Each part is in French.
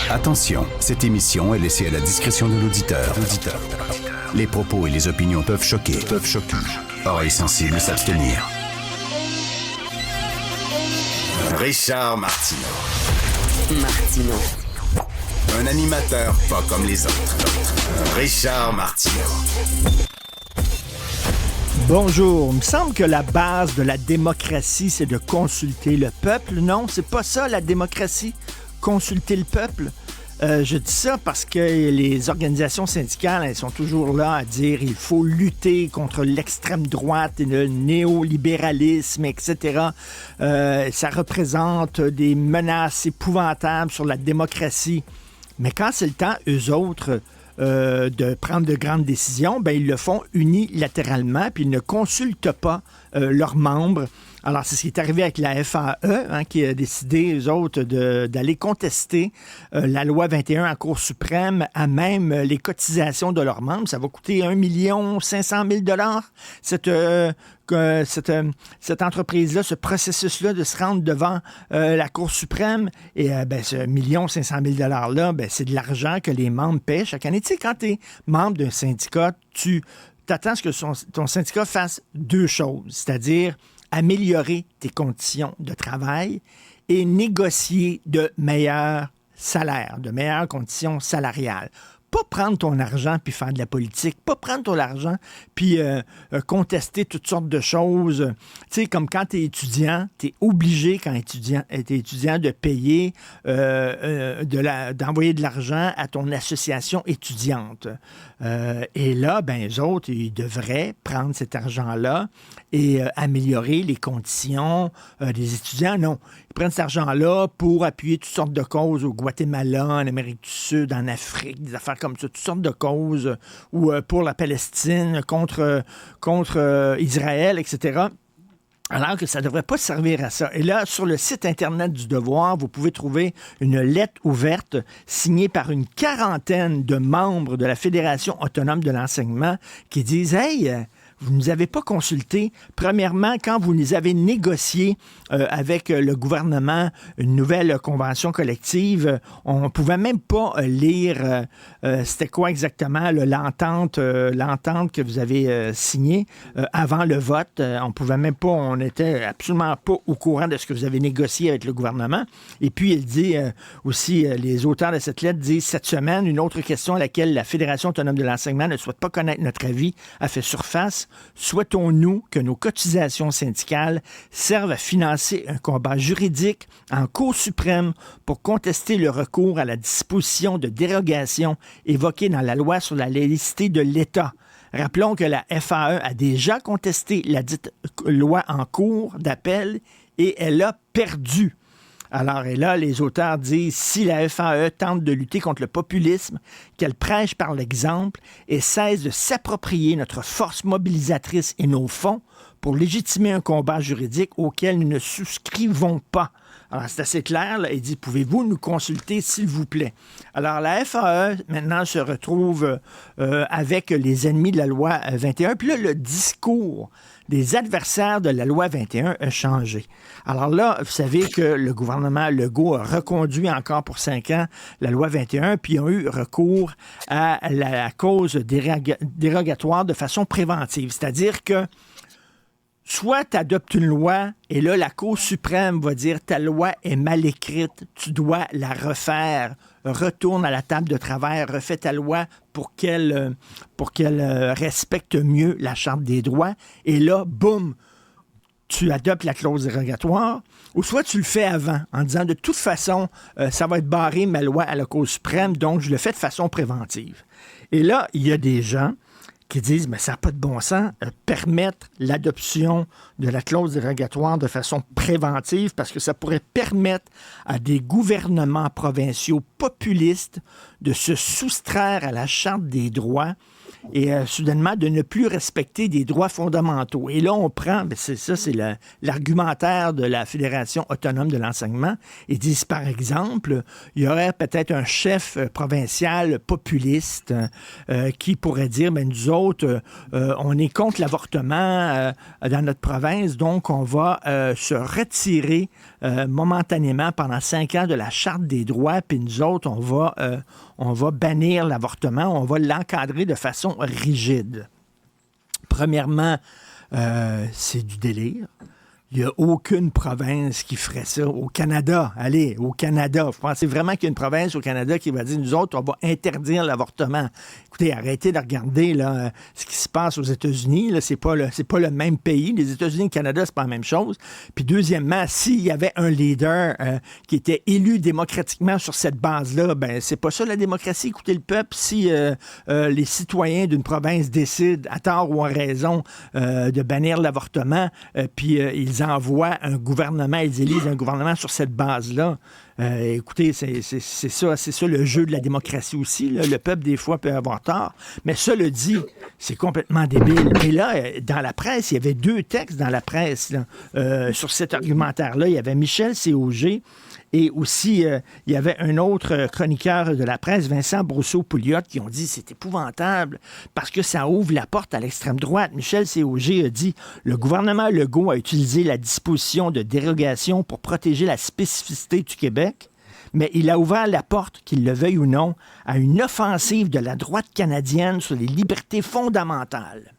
Attention, cette émission est laissée à la discrétion de l'auditeur. Les propos et les opinions peuvent choquer. Oreilles sensibles s'abstenir. Richard Martineau. Un animateur pas comme les autres. Richard Martineau. Bonjour. Il me semble que la base de la démocratie, c'est de consulter le peuple. Non, c'est pas ça, la démocratie. Consulter le peuple. Je dis ça parce que les organisations syndicales, elles sont toujours là à dire il faut lutter contre l'extrême droite et le néolibéralisme, etc. Ça représente des menaces épouvantables sur la démocratie. Mais quand c'est le temps, eux autres, de prendre de grandes décisions, ben ils le font unilatéralement, puis ils ne consultent pas leurs membres. Alors, c'est ce qui est arrivé avec la FAE, qui a décidé, eux autres, d'aller contester la loi 21 en Cour suprême à même les cotisations de leurs membres. Ça va coûter 1 500 000 cette entreprise-là, ce processus-là de se rendre devant la Cour suprême. Et ce 1 500 000 $-là, c'est de l'argent que les membres paient chaque année. Tu sais, quand tu es membre d'un syndicat, tu t'attends à ce que ton syndicat fasse deux choses, c'est-à-dire améliorer tes conditions de travail et négocier de meilleurs salaires, de meilleures conditions salariales. Pas prendre ton argent puis faire de la politique, pas prendre ton argent puis contester toutes sortes de choses. Tu sais, comme quand tu es étudiant, tu es obligé, quand tu es étudiant, de payer, d'envoyer de l'argent à ton association étudiante. Et là, eux autres, ils devraient prendre cet argent-là et améliorer les conditions des étudiants. Non, ils prennent cet argent-là pour appuyer toutes sortes de causes au Guatemala, en Amérique du Sud, en Afrique, des affaires comme ça, toutes sortes de causes, ou pour la Palestine, contre Israël, etc., alors que ça ne devrait pas servir à ça. Et là, sur le site Internet du Devoir, vous pouvez trouver une lettre ouverte signée par une quarantaine de membres de la Fédération autonome de l'enseignement qui disent « Hey, vous ne nous avez pas consulté. Premièrement, quand vous nous avez négocié avec le gouvernement une nouvelle convention collective, on ne pouvait même pas lire c'était quoi exactement l'entente que vous avez signée avant le vote. On pouvait même pas, on n'était absolument pas au courant de ce que vous avez négocié avec le gouvernement. Et puis, il dit aussi, les auteurs de cette lettre disent cette semaine, une autre question à laquelle la Fédération autonome de l'enseignement ne souhaite pas connaître notre avis a fait surface. Souhaitons-nous que nos cotisations syndicales servent à financer un combat juridique en Cour suprême pour contester le recours à la disposition de dérogation évoquée dans la loi sur la laïcité de l'État. Rappelons que la FAE a déjà contesté la dite loi en cours d'appel et elle a perdu. Alors, et là, les auteurs disent, si la FAE tente de lutter contre le populisme, qu'elle prêche par l'exemple et cesse de s'approprier notre force mobilisatrice et nos fonds pour légitimer un combat juridique auquel nous ne souscrivons pas. Alors, c'est assez clair, là. Il dit, pouvez-vous nous consulter, s'il vous plaît? Alors, la FAE, maintenant, se retrouve avec les ennemis de la loi 21. Puis là, le discours des adversaires de la loi 21 a changé. Alors là, vous savez que le gouvernement Legault a reconduit encore pour 5 ans la loi 21, puis ils ont eu recours à la cause dérogatoire de façon préventive. C'est-à-dire que soit tu adoptes une loi et là, la Cour suprême va dire ta loi est mal écrite, tu dois la refaire, retourne à la table de travail, refais ta loi pour qu'elle respecte mieux la Charte des droits. Et là, boum, tu adoptes la clause dérogatoire, ou soit tu le fais avant, en disant de toute façon, ça va être barré ma loi à la Cour suprême, donc je le fais de façon préventive. Et là, il y a des gens qui disent, mais ça n'a pas de bon sens, permettre l'adoption de la clause dérogatoire de façon préventive parce que ça pourrait permettre à des gouvernements provinciaux populistes de se soustraire à la Charte des droits et soudainement de ne plus respecter des droits fondamentaux. Et là, on prend, c'est l'argumentaire de la Fédération autonome de l'enseignement. Ils disent, par exemple, il y aurait peut-être un chef provincial populiste qui pourrait dire, nous autres, on est contre l'avortement dans notre province, donc on va se retirer momentanément pendant 5 ans de la Charte des droits, puis nous autres, on va bannir l'avortement, on va l'encadrer de façon rigide. Premièrement, c'est du délire. Il n'y a aucune province qui ferait ça. Au Canada, allez, au Canada. Vous pensez vraiment qu'il y a une province au Canada qui va dire, nous autres, on va interdire l'avortement. Écoutez, arrêtez de regarder là, ce qui se passe aux États-Unis. Là, c'est pas le même pays. Les États-Unis et le Canada, c'est pas la même chose. Puis deuxièmement, s'il y avait un leader qui était élu démocratiquement sur cette base-là, c'est pas ça la démocratie. Écoutez le peuple. Si les citoyens d'une province décident, à tort ou à raison, de bannir l'avortement, puis ils envoient un gouvernement, ils élisent un gouvernement sur cette base-là. Écoutez, c'est ça le jeu de la démocratie aussi. Là. Le peuple, des fois, peut avoir tort. Mais cela dit, c'est complètement débile. Et là, dans la presse, il y avait 2 textes dans la presse là, sur cet argumentaire-là. Il y avait Michel C.O.G. et aussi, il y avait un autre chroniqueur de la presse, Vincent Brousseau-Pouliot, qui ont dit c'est épouvantable parce que ça ouvre la porte à l'extrême droite. Michel C.O.G. a dit le gouvernement Legault a utilisé la disposition de dérogation pour protéger la spécificité du Québec, mais il a ouvert la porte, qu'il le veuille ou non, à une offensive de la droite canadienne sur les libertés fondamentales.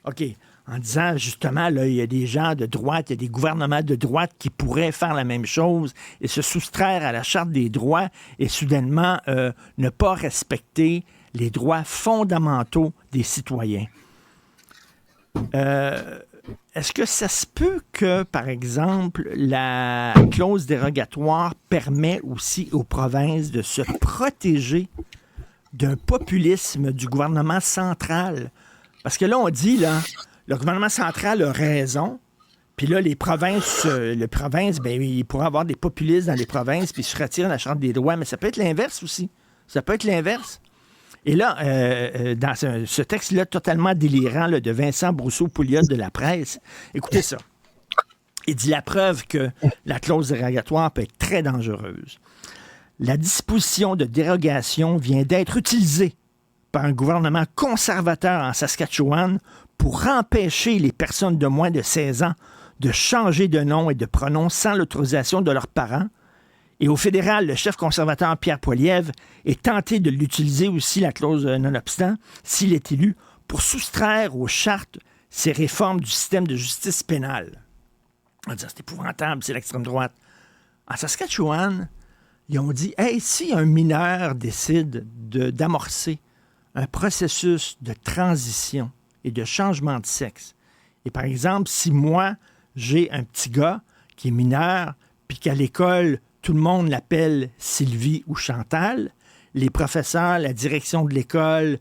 OK. En disant, justement, là, il y a des gens de droite, il y a des gouvernements de droite qui pourraient faire la même chose et se soustraire à la Charte des droits et soudainement ne pas respecter les droits fondamentaux des citoyens. Est-ce que ça se peut que, par exemple, la clause dérogatoire permet aussi aux provinces de se protéger d'un populisme du gouvernement central? Parce que là, on dit, là, le gouvernement central a raison, puis là, les provinces, il pourrait y avoir des populistes dans les provinces, puis ils se retirent de la Charte des droits, mais ça peut être l'inverse aussi. Ça peut être l'inverse. Et là, dans ce texte-là totalement délirant là, de Vincent Brousseau-Pouliot de la presse, écoutez ça. Il dit la preuve que la clause dérogatoire peut être très dangereuse. La disposition de dérogation vient d'être utilisée par un gouvernement conservateur en Saskatchewan pour empêcher les personnes de moins de 16 ans de changer de nom et de pronom sans l'autorisation de leurs parents. Et au fédéral, le chef conservateur Pierre Poilievre est tenté de l'utiliser aussi, la clause nonobstant, s'il est élu, pour soustraire aux chartes ces réformes du système de justice pénale. On va dire, c'est épouvantable, c'est l'extrême droite. En Saskatchewan, ils ont dit, hey, si un mineur décide d'amorcer un processus de transition et de changement de sexe, et par exemple, si moi, j'ai un petit gars qui est mineur, puis qu'à l'école, tout le monde l'appelle Sylvie ou Chantal. Les professeurs, la direction de l'école,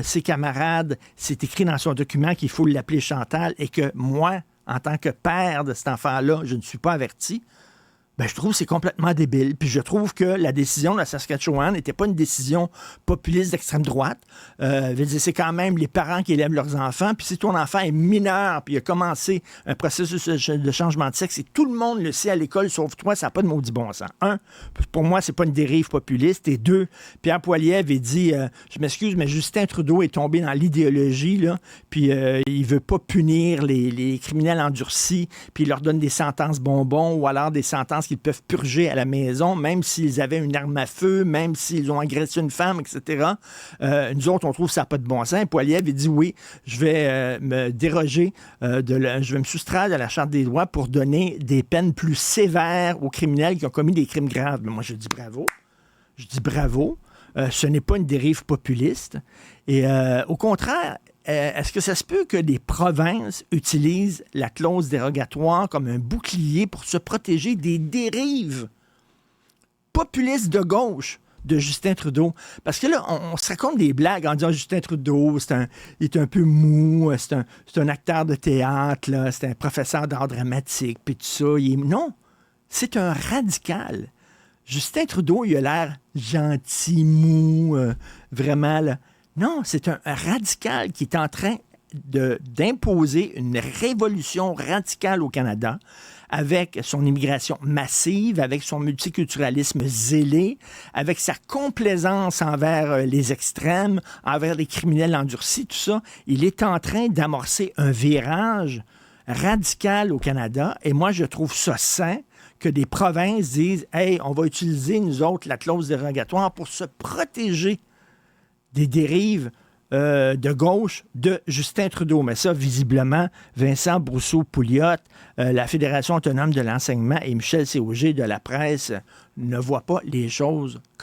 ses camarades, c'est écrit dans son document qu'il faut l'appeler Chantal et que moi, en tant que père de cet enfant-là, je ne suis pas averti. Je trouve que c'est complètement débile. Puis je trouve que la décision de la Saskatchewan n'était pas une décision populiste d'extrême droite. C'est quand même les parents qui élèvent leurs enfants. Puis si ton enfant est mineur, puis il a commencé un processus de changement de sexe, et tout le monde le sait à l'école, sauf toi, ça n'a pas de maudit bon sens. 1, pour moi, c'est pas une dérive populiste. Et 2, Pierre Poilievre, il dit, je m'excuse, mais Justin Trudeau est tombé dans l'idéologie, là, puis il veut pas punir les criminels endurcis, puis il leur donne des sentences bonbons ou alors des sentences qu'ils peuvent purger à la maison, même s'ils avaient une arme à feu, même s'ils ont agressé une femme, etc. Nous autres, on trouve que ça n'a pas de bon sens. Poilievre, il dit oui, je vais me déroger, je vais me soustraire de la Charte des droits pour donner des peines plus sévères aux criminels qui ont commis des crimes graves. Mais moi, je dis bravo. Je dis bravo. Ce n'est pas une dérive populiste. Et au contraire, est-ce que ça se peut que des provinces utilisent la clause dérogatoire comme un bouclier pour se protéger des dérives populistes de gauche de Justin Trudeau? Parce que là, on se raconte des blagues en disant Justin Trudeau, il est un peu mou, c'est un acteur de théâtre, là, c'est un professeur d'art dramatique, puis tout ça. Non, c'est un radical. Justin Trudeau, il a l'air gentil, mou, vraiment, là. Non, c'est un radical qui est en train d'imposer une révolution radicale au Canada avec son immigration massive, avec son multiculturalisme zélé, avec sa complaisance envers les extrêmes, envers les criminels endurcis, tout ça. Il est en train d'amorcer un virage radical au Canada et moi, je trouve ça sain que des provinces disent « Hey, on va utiliser, nous autres, la clause dérogatoire pour se protéger des dérives de gauche de Justin Trudeau. » Mais ça, visiblement, Vincent Brousseau-Pouliot, la Fédération autonome de l'enseignement et Michel Séauger de la presse ne voient pas les choses comme